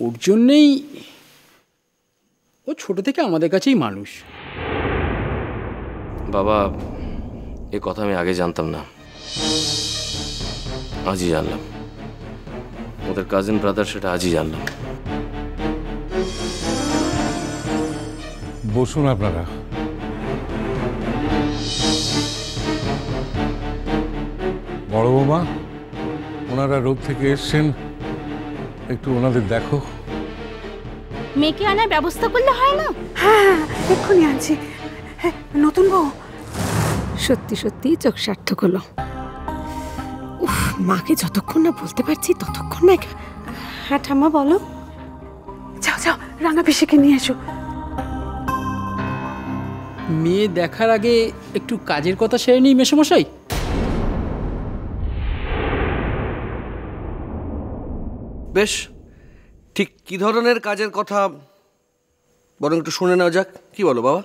ওর জন্যেই ও ছোট থেকে আমাদের কাছেই মানুষ। বাবা, এ কথা আমি আগে জানতাম না, আজই জানলাম। ওদের কাজিন ব্রাদার, সেটা আজই জানলাম। বসুন আপনারা। বড় বৌমা, ওনারা রোদ থেকে এসছেন, একটু ওনাদের দেখো। মেয়েকে আনার ব্যবস্থা করলে হয় না? হ্যাঁ, এক্ষুনি আনছি। নতুন বউ সত্যি সত্যি চোখ সার্থক হলো। উফ, মাকে যতক্ষণ না বলতে পারছি ততক্ষণ না। হ্যাঁ ঠাম্মা বলো। যাও যাও, রাঙা পিসিকে নিয়ে এসো। মেয়ে দেখার আগে একটু কাজের কথা সেরে নিই মেসোমশাই। বেশ, ঠিক কি ধরনের কাজের কথা বরং একটু শুনে নেওয়া যাক। কি বলো বাবা?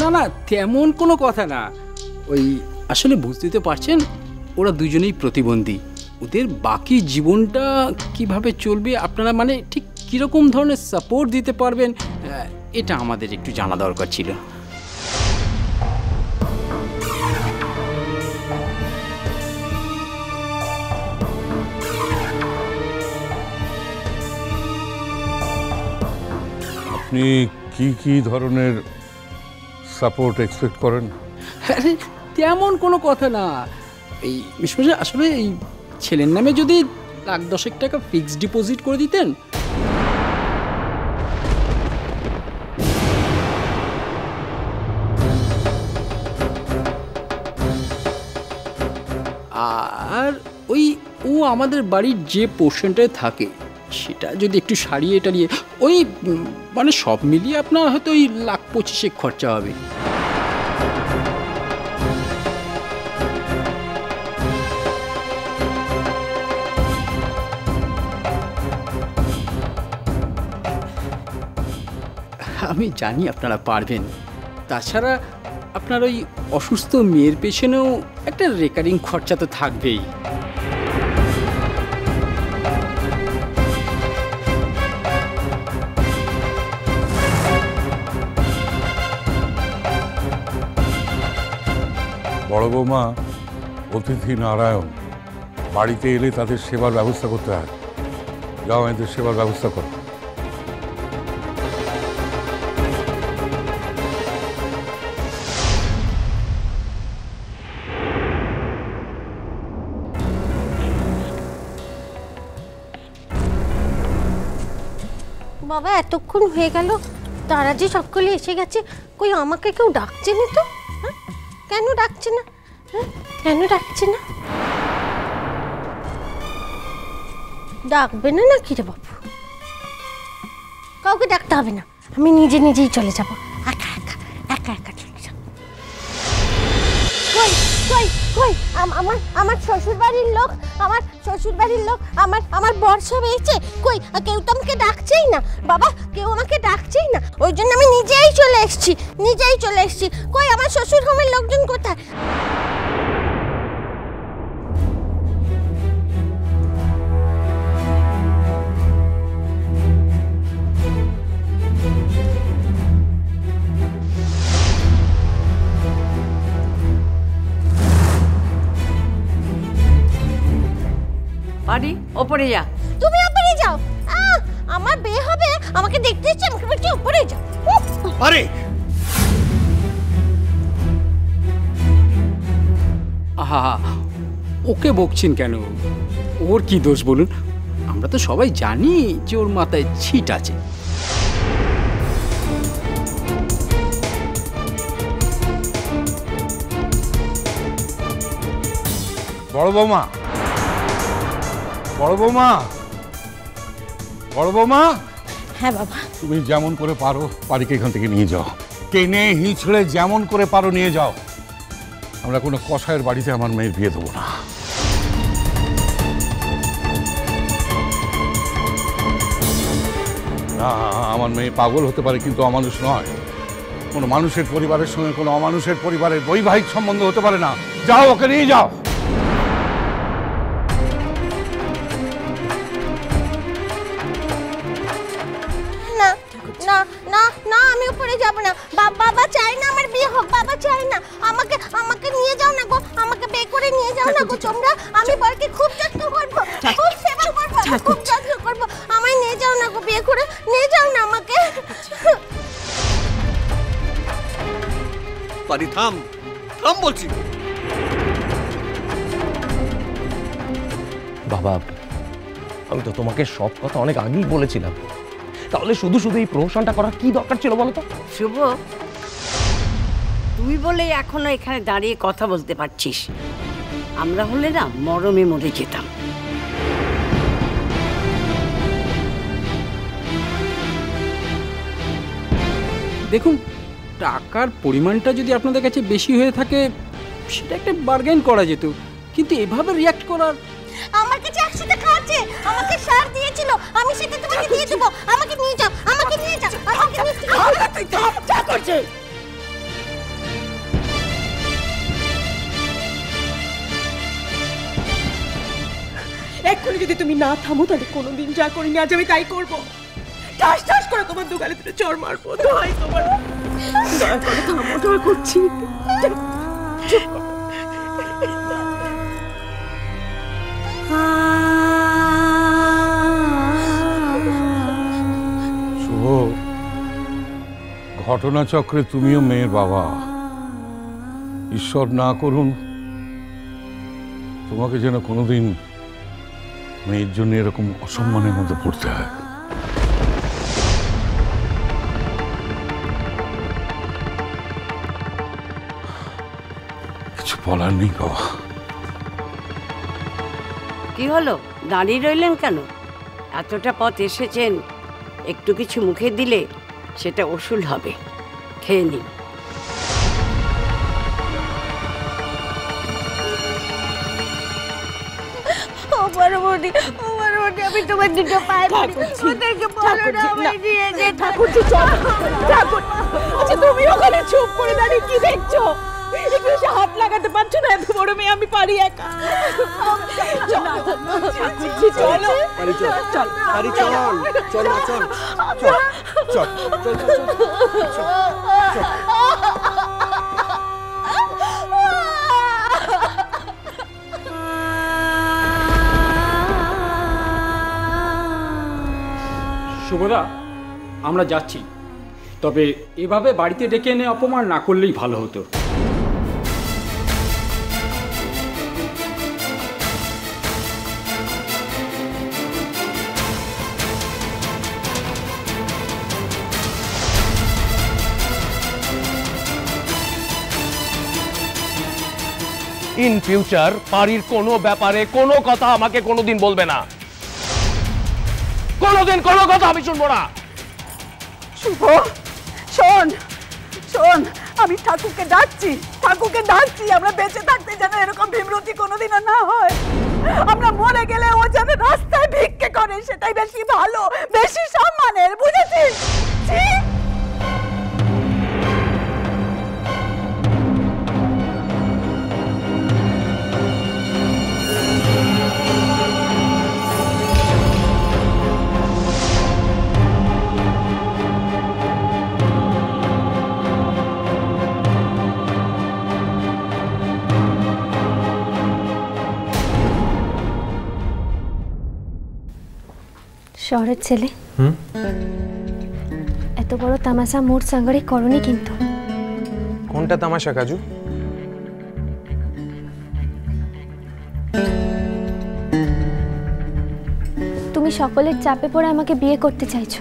না না, তেমন কোনো কথা না। ওই আসলে বুঝতে তো পারছেন, ওরা দুজনেই প্রতিবন্ধী। ওদের বাকি জীবনটা কিভাবে চলবে, আপনারা মানে ঠিক কীরকম ধরনের সাপোর্ট দিতে পারবেন, এটা আমাদের একটু জানা দরকার ছিল। আপনি কি কি ধরনের সাপোর্ট এক্সপেক্ট করেন? আরে তেমন কোনো কথা না। এই মেসোমশাই, আসলে এই ছেলের নামে যদি $1,10,000 ফিক্সড ডিপোজিট করে দিতেন। আর ওই ও আমাদের বাড়ির যে পোর্শনটায় থাকে সেটা যদি একটু সারিয়ে টারিয়ে, ওই মানে সব মিলিয়ে আপনার হয়তো ওই $1,25,000 খরচা হবে। আমি জানি আপনারা পারবেন। তাছাড়া আপনার ওই অসুস্থ মেয়ের পেছনেও একটা রেকারিং খরচা তো থাকবেই। বড় বৌমা অতিথি নারায়ণ, বাড়িতে এলে তাদের সেবার ব্যবস্থা করতে হয়। যাও, এদের সেবার ব্যবস্থা করো। বাবা, এতক্ষণ হয়ে গেল, তারা যে সকলে এসে গেছে, কই আমাকে কেউ ডাকছে না তো? কেন ডাকছে না? কেন ডাকছে না? ডাকবে না নাকি রে বাবু? কাউকে ডাকতে হবে না, আমি নিজে নিজেই চলে যাবো। একা একা একা একা চলে যাবো। কই কই কই আমার শ্বশুর বাড়ির লোক, আমার বর সব এসেছে। কই, কেউ তো আমাকে ডাকছেই না বাবা, কেউ আমাকে ডাকছেই না। ওই জন্য আমি নিজেই চলে এসেছি। কই আমার শ্বশুর হোমের লোকজন কোথায়? আরে ওপরে যা। তুমি ওপরে যাও। আমার বিয়ে হবে, আমাকে দেখতে ইচ্ছে, আমাকে বলছি ওপরে যাও। আরে আহা, ওকে বকছেন কেন? ওর কি দোষ বলুন? আমরা তো সবাই জানি যে ওর মাথায় ছিট আছে। বড় বৌমা, বড় বৌমা, বড় বৌমা। হ্যাঁ বাবা। তুমি যেমন করে পারো বাড়িকে এখান থেকে নিয়ে যাও, টেনে হিঁচড়ে যেমন করে পারো নিয়ে যাও। আমরা কোনো কসাইয়ের বাড়িতে আমার মেয়ের বিয়ে দেবো না। না, আমার মেয়ে পাগল হতে পারে কিন্তু অমানুষ নয়। কোনো মানুষের পরিবারের সঙ্গে কোনো অমানুষের পরিবারের বৈবাহিক সম্বন্ধ হতে পারে না। যাও, ওকে নিয়ে যাও। না না, আমি উপরে যাব না। বাবা চাই না আমার বিয়ে হোক, বাবা চাই না। আমাকে নিয়ে যাও না গো, আমাকে বিয়ে করে নিয়ে যাও না গো তোমরা। আমি বরকে খুব যত্ন করবো, খুব সেবা করবো, খুব যত্ন করবো। আমায় নিয়ে যাও না গো, বিয়ে করে নিয়ে যাও না আমাকে। পারি থাম, থাম বলছি। বাবা, আমি তো তোমাকে সব কথা অনেক আগেই বলেছিলাম, তাহলে শুধু শুধু এই প্রমোশনটা করার কি দরকার ছিল বলো তো? শুভ, তুই বলে এখনো এখানে দাঁড়িয়ে কথা বলতে পারছিস। আমরা হলে না মরমে মরে যেতাম। দেখুন, টাকার পরিমাণটা যদি আপনাদের কাছে বেশি হয়ে থাকে সেটা একটা বার্গেন করা যেত, কিন্তু এভাবে রিয়াক্ট করার। আমার কাছে 100 টাকা আছে, আমাকে সার দিয়েছিল, আমি সেটা তোমাকে দিয়ে দেবো। আমাকে নিয়ে যাও, আমাকে নিয়ে যাও, আমাকে নিয়ে যাও। তুই থাম, যা করছিস। এক্ষুনি যদি তুমি না থামো তাহলে কোনোদিন যা করিনি আজ আমি তাই করবো। ঠাস ঠাস করে তোমার দোকানে তুলে চড় মারবো। দোহাই তোমার, দয়া করে থামো, দয়া করছি। চুপ কর। শুভ, ঘটনাচক্রে তুমিও মেয়ের বাবা। ঈশ্বর না করুন তোমাকে যেন কোনোদিন মেয়ের জন্য এরকম অসম্মানের মধ্যে পড়তে হয়। কিছু বলার নেই বাবা। কি হলো, দাঁড়িয়ে রইলেন কেন? এতটা পথ এসেছেন, একটু কিছু মুখে দিলে সেটা ওসুল হবে। খেয়ে নিন। আমি তোমার দুটো পায়ে পড়ি, ওদেরকে বলো না আমায় নিয়ে যেতে। ঠাকুরজি চল, ঠাকুর। আচ্ছা তুমি ওখানে চুপ করে দাঁড়িয়ে কি দেখছো? একটু এসে হাত লাগাতে পারছো না? এত বড় মেয়ে আমি পারি একা। ঠাকুরজি চলো, চল পারি, চল চল না, চল চল চল চল চল। শুভদা, আমরা যাচ্ছি, তবে এভাবে বাড়িতে ডেকে এনে অপমান না করলেই ভালো হতো। ইন ফিউচার পারির কোনো ব্যাপারে কোনো কথা আমাকে কোনোদিন বলবে না, কোনোদিন কোনো কথা আমি শুনবো না। শুভ, শোন শোন, আমি ঠাকুরকে ডাকছি, ঠাকুরকে ডাকছি। আমরা বেঁচে থাকতে যেন এরকম বিমরতি কোনোদিনও না হয়। আমরা মরে গেলে ও যেন রাস্তায় ভিক্ষে করে, সেটাই বেশি ভালো, বেশি সম্মানের, বুঝেছিস? শহরের ছেলে, এত বড় তামাশা মোর সাঙ্গরে করনি কিন্তু। কোনটা তামাশা কাজু? তুমি সকলের চাপে পড়ে আমাকে বিয়ে করতে চাইছো।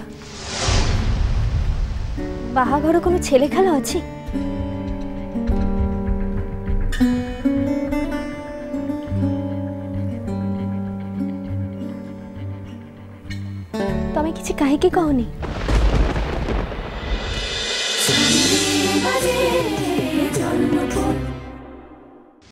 বাহাঘরে কোনো ছেলে খেলা আছে? তুমি কিছু কাহিকে কহনি।